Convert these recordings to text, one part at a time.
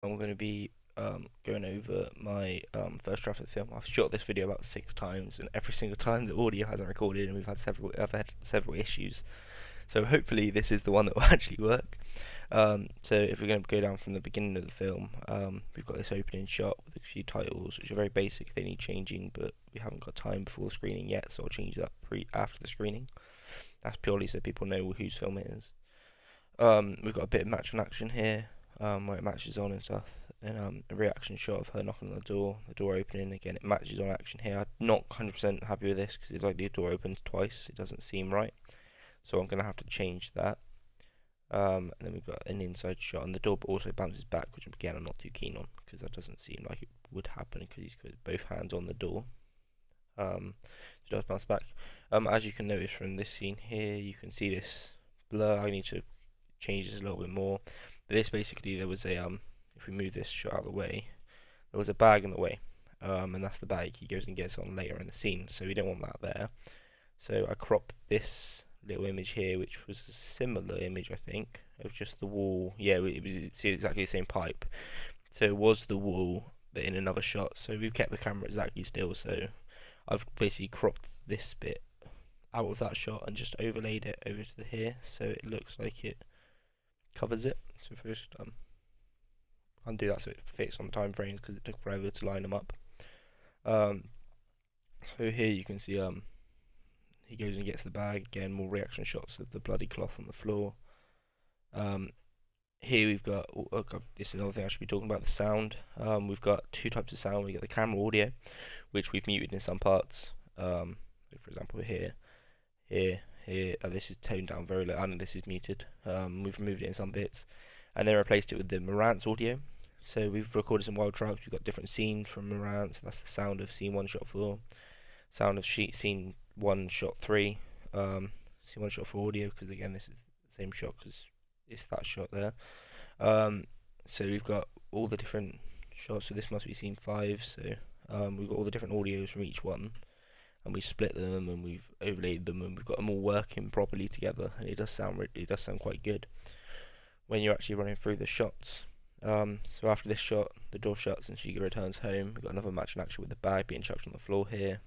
I'm going to be going over my first draft of the film. I've shot this video about 6 times, and every single time the audio hasn't recorded, and I've had several issues. So hopefully this is the one that will actually work. So if we're going to go down from the beginning of the film, we've got this opening shot with a few titles, which are very basic. They need changing, but we haven't got time before the screening yet, so I'll change that after the screening. That's purely so people know whose film it is. We've got a bit of match on action here, where it matches on and stuff, and a reaction shot of her knocking on the door opening. Again, it matches on action here. I'm not 100% happy with this because it's like the door opens twice. It doesn't seem right, so I'm gonna have to change that. And then we've got an inside shot, and the door also bounces back, which again I'm not too keen on because that doesn't seem like it would happen because he's got both hands on the door. It does bounce back. As you can notice from this scene here, you can see this blur. I need to change this a little bit more. But this basically, there was a if we move this shot out of the way, there was a bag in the way, and that's the bag he goes and gets on later in the scene. So we don't want that there. So I cropped this little image here, which was a similar image, I think, of just the wall. Yeah, it was exactly the same pipe. So it was the wall, but in another shot. So we've kept the camera exactly still. So I've basically cropped this bit out of that shot and just overlaid it over to the here, so it looks like it covers it. So first undo that so it fits on time frames because it took forever to line them up. Um, so here you can see he goes and gets the bag again. More reaction shots of the bloody cloth on the floor. Here we've got this is another thing I should be talking about, the sound. We've got two types of sound. We got the camera audio, which we've muted in some parts. For example, here, this is toned down very low, and this is muted. We've removed it in some bits, and then replaced it with the Marantz audio. So we've recorded some wild tracks. We've got different scenes from Marantz. That's the sound of scene 1, shot 4, sound of scene 1, shot 3, scene 1, shot 4 audio, because again this is the same shot because it's that shot there. So we've got all the different shots. So this must be scene 5. So we've got all the different audios from each one, and we split them and we've overlaid them and we've got them all working properly together, and it does sound quite good when you're actually running through the shots. So after this shot, the door shuts and she returns home. We've got another match in action with the bag being chucked on the floor here.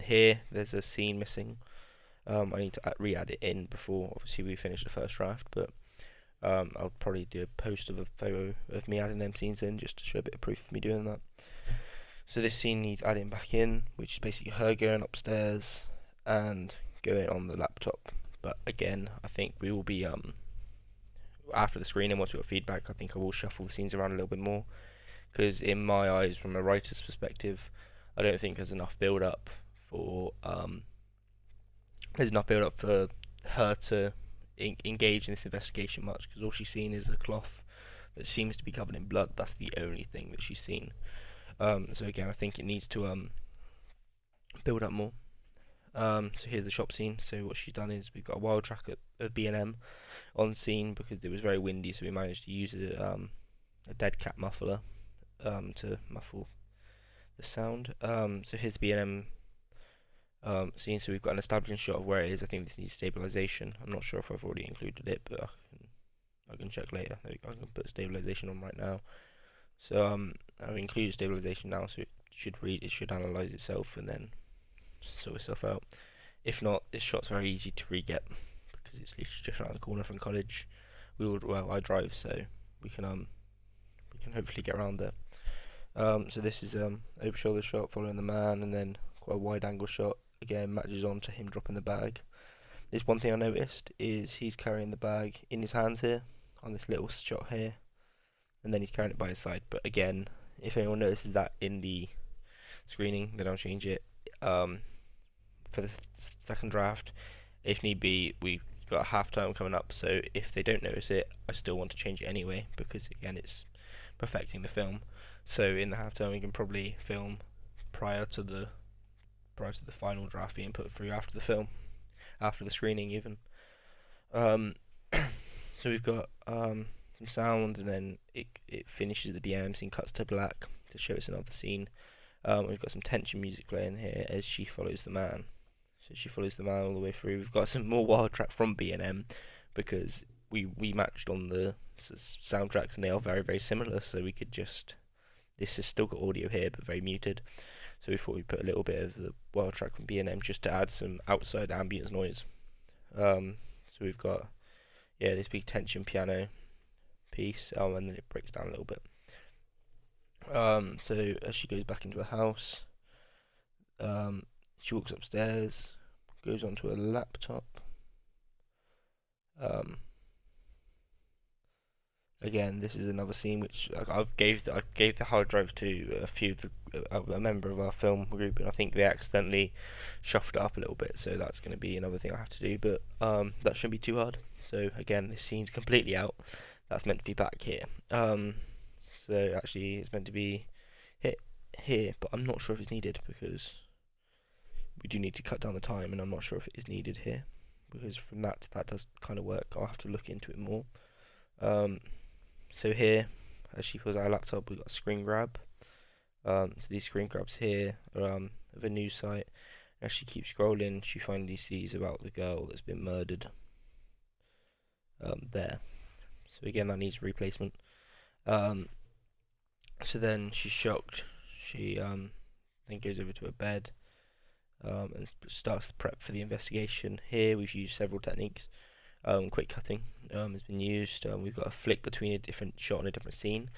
Here there's a scene missing. I need to re-add it in before obviously we finish the first draft, but I'll probably do a post of a photo of me adding them scenes in just to show a bit of proof of me doing that. So this scene needs adding back in, which is basically her going upstairs and going on the laptop. But again, I think we will be after the screening, once we've got feedback, I think I will shuffle the scenes around a little bit more, because in my eyes, from a writer's perspective, I don't think there's enough build up for her to engage in this investigation much, because all she's seen is a cloth that seems to be covered in blood. That's the only thing that she's seen. So again, I think it needs to build up more. So here's the shop scene. So what she's done is we've got a wild track of B&M on scene because it was very windy, so we managed to use a dead cat muffler to muffle the sound. So here's the B&M scene. So we've got an establishing shot of where it is. I think this needs stabilization. I'm not sure if I've already included it, but I can check later. I can put stabilization on right now. So I've included stabilization now, so it should analyze itself and then sort itself out. If not, this shot's very easy to re-get because it's literally just around the corner from college. I drive, so we can hopefully get around there. So this is over shoulder shot following the man, and then quite a wide angle shot. Again, matches on to him dropping the bag. There's one thing I noticed is he's carrying the bag in his hands here on this little shot here, and then he's carrying it by his side. But again, if anyone notices that in the screening, then I'll change it for the second draft. If need be, we've got a half time coming up, so if they don't notice it, I still want to change it anyway because again, it's perfecting the film. So in the half time, we can probably film prior to the final draft being put through after the film, after the screening even. So we've got some sound, and then it finishes at the end. Scene cuts to black to show us another scene. We've got some tension music playing here as she follows the man. So she follows the man all the way through. We've got some more wild track from B&M because we matched on the soundtracks, and they are very, very similar. So we could just, this has still got audio here, but very muted. So we thought we'd put a little bit of the world track from B&M just to add some outside ambience noise. So we've got, yeah, this big tension piano piece, and then it breaks down a little bit. So as she goes back into her house, she walks upstairs, goes onto her laptop. Again, this is another scene which I gave the hard drive to a member of our film group, and I think they accidentally shuffled it up a little bit. So that's going to be another thing I have to do, but that shouldn't be too hard. So again, this scene's completely out. That's meant to be back here. So actually, it's meant to be hit here, but I'm not sure if it's needed because we do need to cut down the time, and I'm not sure if it is needed here because from that does kind of work. I'll have to look into it more. So here, as she pulls out her laptop, we've got a screen grab. So these screen grabs here are of a news site. As she keeps scrolling, she finally sees about the girl that's been murdered. There. So again, that needs replacement. So then she's shocked. She then goes over to her bed and starts the prep for the investigation. Here we've used several techniques. Quick cutting has been used. We've got a flick between a different shot and a different scene.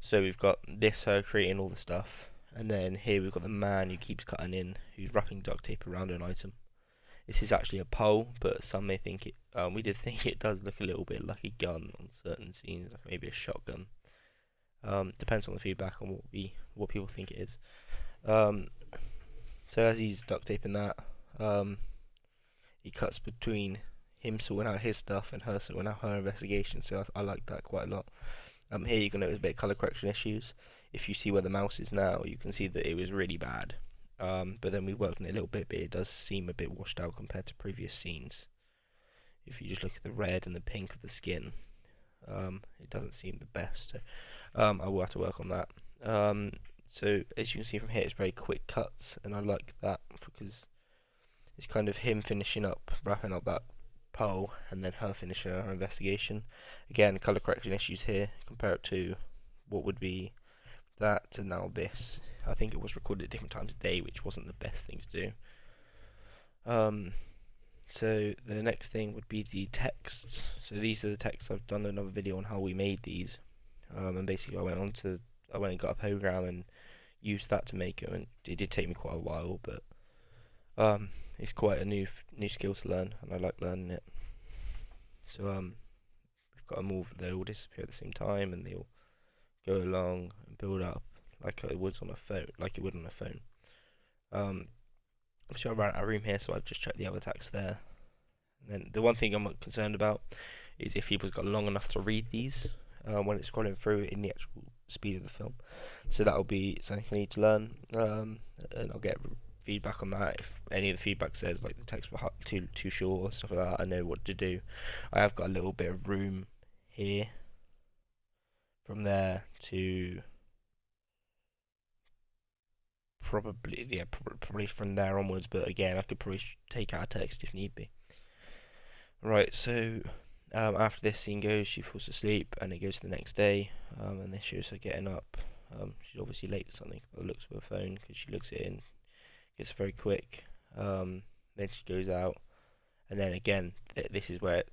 So we've got this, her creating all the stuff, and then here we've got the man who keeps cutting in, who's wrapping duct tape around an item. This is actually a pole, but some may think it. We did think it does look a little bit like a gun on certain scenes, like maybe a shotgun. Depends on the feedback on what people think it is. So as he's duct taping that, he cuts between him sorting out his stuff and her sorting out her investigation. So I like that quite a lot. Here you can notice a bit of color correction issues. If you see where the mouse is now, you can see that it was really bad. But then we worked on it a little bit, but it does seem a bit washed out compared to previous scenes. If you just look at the red and the pink of the skin, it doesn't seem the best. So, I will have to work on that. So as you can see from here, it's very quick cuts, and I like that because it's kind of him finishing up, wrapping up that pole, and then her finishing her investigation. Again, color correction issues here. Compare it to what would be that to now this. I think it was recorded at different times of day, which wasn't the best thing to do. So the next thing would be the texts. So these are the texts. I've done another video on how we made these, and basically I went and got a program and used that to make them, and it did take me quite a while, but it's quite a new skill to learn, and I like learning it. So we've got them all. They all disappear at the same time, and they all go along and build up like it would on a phone. Obviously I ran out of room here, so I've just checked the other text there. And then the one thing I'm concerned about is if people's got long enough to read these when it's scrolling through in the actual speed of the film. So that'll be something I need to learn, and I'll get feedback on that. If any of the feedback says like the text was too short or stuff like that, I know what to do. I have got a little bit of room here from there to probably from there onwards, but again I could probably take out a text if need be. Right, so after this scene goes, she falls asleep, and it goes to the next day, and this shows her getting up. She's obviously late for something by the looks of her phone, because she looks it in, gets very quick. Then she goes out, and then again, this is where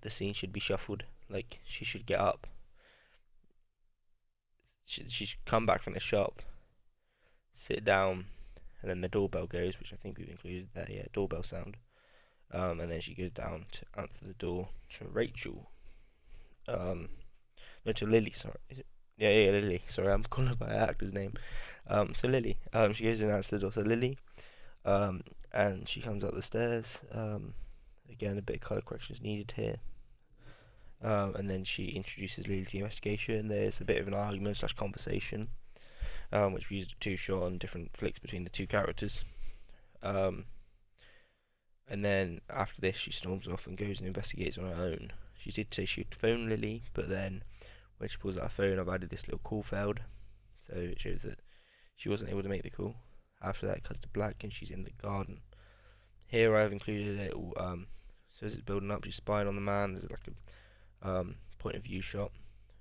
the scene should be shuffled. Like, she should get up. She should come back from the shop, sit down, and then the doorbell goes, which I think we've included there. Yeah, doorbell sound. And then she goes down to answer the door to Rachel. No, to Lily. Sorry, is it? Yeah, Lily. Sorry, I'm calling her by her actor's name. So Lily. She goes and answers the door to Lily. And she comes up the stairs. Again, a bit of color correction is needed here. And then she introduces Lily to the investigation. There's a bit of an argument / conversation, which we used a two-shot on different flicks between the two characters. And then after this, she storms off and goes and investigates on her own. She did say she would phone Lily, but then when she pulls out her phone, I've added this little call failed, so it shows that she wasn't able to make the call. After that, it cuts to black, and she's in the garden. Here, I've included a little. So as it's building up, she's spying on the man. There's like a point of view shot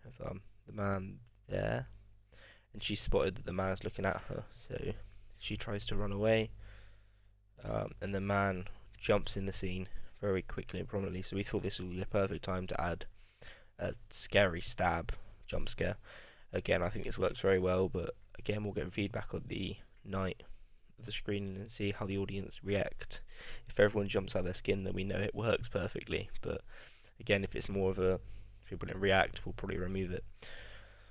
of the man there, and she spotted that the man's looking at her, so she tries to run away, and the man jumps in the scene very quickly and prominently, so we thought this would be the perfect time to add a scary stab jump scare. Again, I think this works very well, but again, we'll get feedback on the night of the screening and see how the audience react. If everyone jumps out of their skin, then we know it works perfectly, but again, if it's more of a, if people don't react, we'll probably remove it.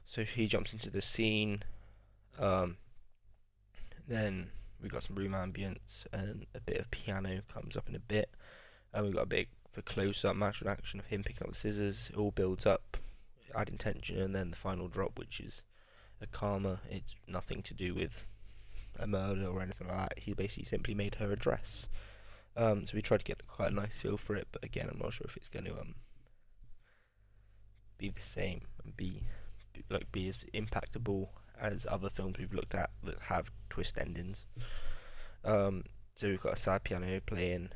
So he jumps into the scene, then we've got some room ambience, and a bit of piano comes up in a bit, and we've got a bit of a close-up natural action of him picking up the scissors. It all builds up, adding tension, and then the final drop, which is a karma. It's nothing to do with a murder or anything like that. He basically simply made her a dress. So we tried to get quite a nice feel for it, but again, I'm not sure if it's going to be the same and be as impactable as other films we've looked at that have twist endings. So we've got a sad piano playing,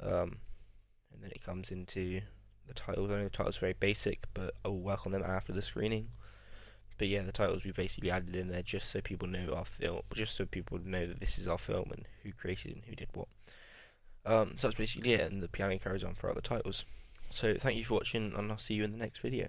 and then it comes into the titles. I know the titles are very basic, but I will work on them after the screening. But yeah, the titles we basically added in there just so people know our film, just so people know that this is our film and who created it and who did what. So that's basically it, and the piano carries on throughout the titles. So thank you for watching, and I'll see you in the next video.